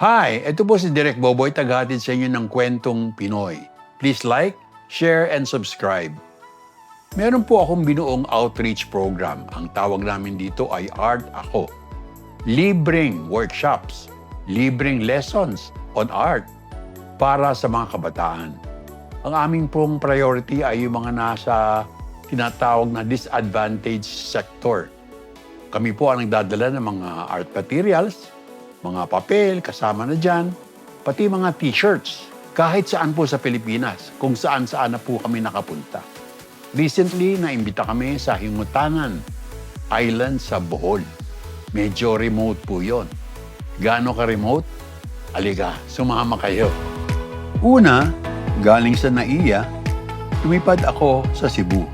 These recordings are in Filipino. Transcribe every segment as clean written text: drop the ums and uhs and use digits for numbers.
Hi! Ito po si Direk Boboy, taghatid sa inyo ng kwentong Pinoy. Please like, share, and subscribe. Meron po akong binuong outreach program. Ang tawag namin dito ay Art Ako. Libreng workshops, libreng lessons on art para sa mga kabataan. Ang aming pong priority ay yung mga nasa tinatawag na disadvantaged sector. Kami po ang nagdadala ng mga art materials, mga papel, kasama na dyan, pati mga t-shirts, kahit saan po sa Pilipinas, kung saan-saan na po kami nakapunta. Recently, naimbita kami sa Hingutanan Island sa Bohol. Medyo remote po yon. Gaano ka-remote? Aliga, sumama kayo. Una, galing sa NAIA, lumipad ako sa Cebu.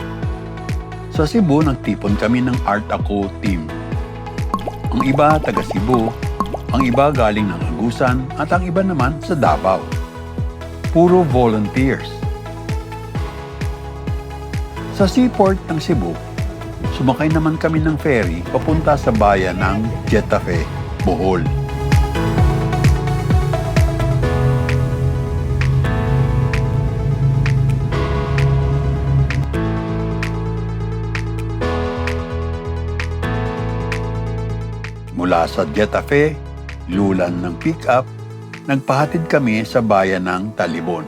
Sa Cebu, nagtipon kami ng Art Ako team. Ang iba, taga Cebu, ang iba galing ng Agusan, at ang iba naman sa Davao. Puro volunteers. Sa seaport ng Cebu, sumakay naman kami ng ferry papunta sa bayan ng Getafe, Bohol. Mula sa Getafe, lulan ng pick-up, nagpahatid kami sa bayan ng Talibon.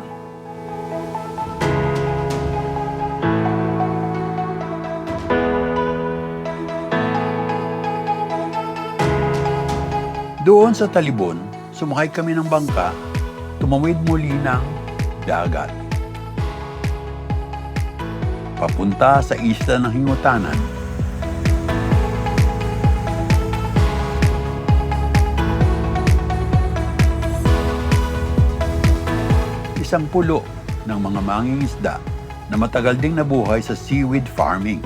Doon sa Talibon, sumakay kami ng bangka, tumawid muli ng dagat. Papunta sa isla ng Hingutanan. Isang pulo ng mga mangingisda na matagal ding nabuhay sa seaweed farming.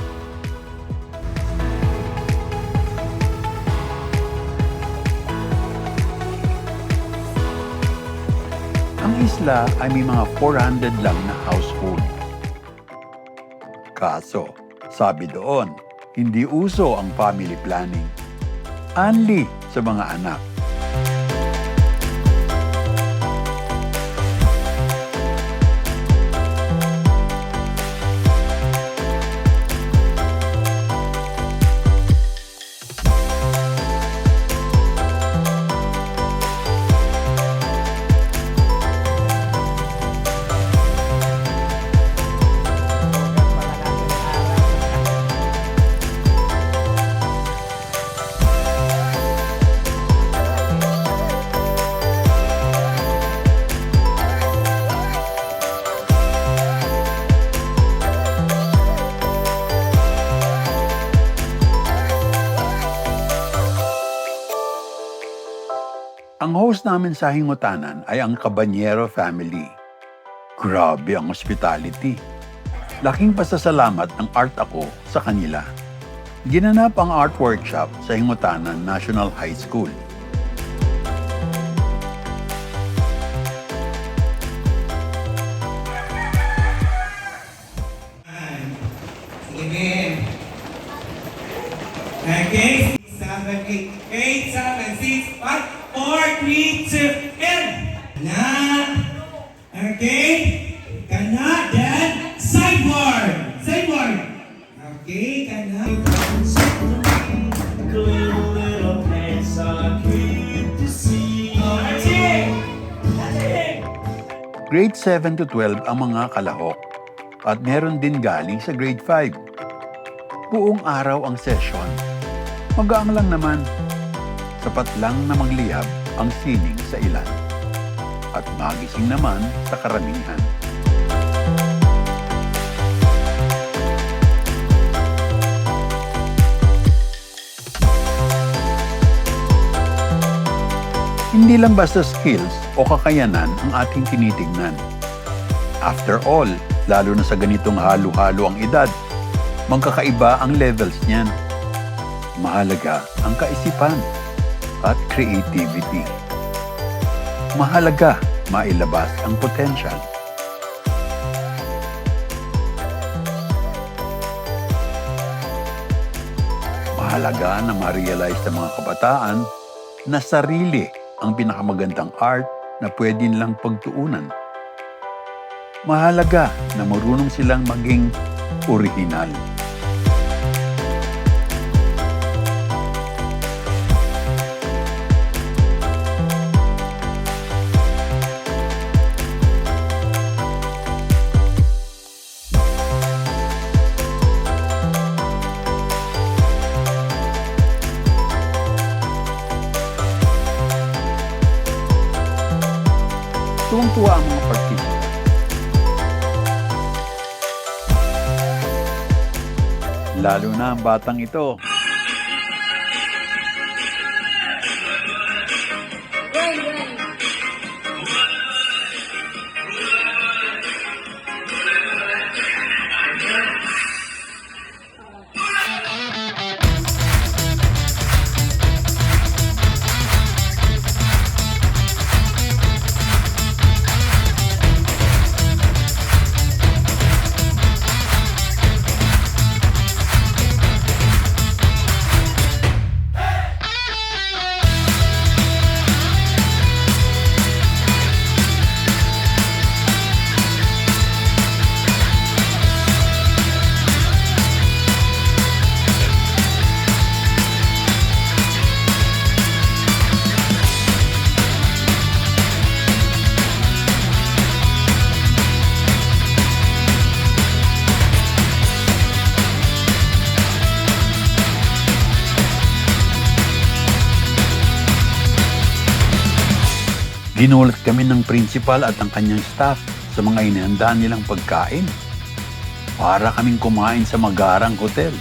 Ang isla ay may mga 400 lang na household. Kaso, sabi doon, hindi uso ang family planning. Only sa mga anak. Ang host namin sa Hingutanan ay ang Cabanyero family. Grabe ang hospitality. Laking pasasalamat ng Art Ako sa kanila. Ginanap ang art workshop sa Hingutanan National High School. Amen. Okay, 7, 8, 7, 6, 5, 4, 3, 2, and kana. Okay, kana, then sideboard. Sideboard. Okay, kana. Grade 7 to 12 ang mga kalahok at meron din galing sa grade 5. Buong araw ang session. Magaang lang naman. Sapat lang na magliyab ang sining sa ilan. At magising naman sa karamihan. Hindi lang basta skills o kakayanan ang ating tinitingnan. After all, lalo na sa ganitong halo-halo ang edad, magkakaiba ang levels niyan. Mahalaga ang kaisipan at creativity. Mahalaga mailabas ang potential. Mahalaga na ma-realize ng mga kabataan na sarili ang pinakamagandang art na pwede nilang pagtuunan. Mahalaga na marunong silang maging orihinal. Tuwang-tuwa ang mga participants. Lalo na ang batang ito. Ginulat kami ng principal at ang kanyang staff sa mga inihanda nilang pagkain. Para kaming kumain sa magarang hotel.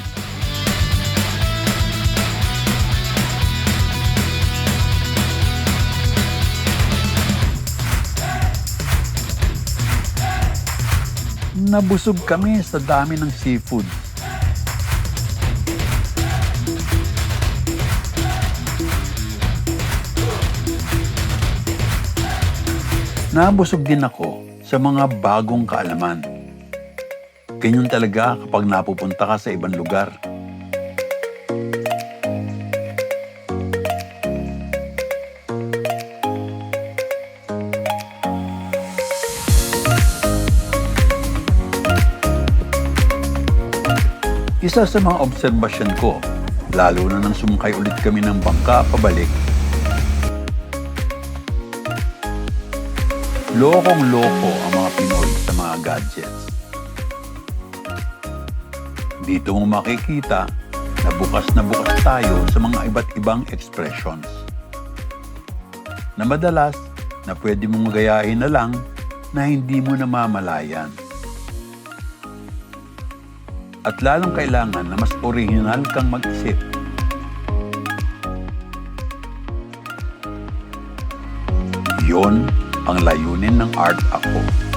Nabusog kami sa dami ng seafood. Nabusog din ako sa mga bagong kaalaman. Ganyan talaga kapag napupunta ka sa ibang lugar. Isa sa mga obserbasyon ko, lalo na nang sumakay ulit kami ng bangka pabalik, lokong-loko ang mga Pinoy sa mga gadgets. Dito mo makikita na bukas tayo sa mga iba't ibang expressions. Na madalas na pwede mong gayahin na lang na hindi mo namamalayan. At lalong kailangan na mas original kang mag-isip. Yon ang layunin ng Art Ako.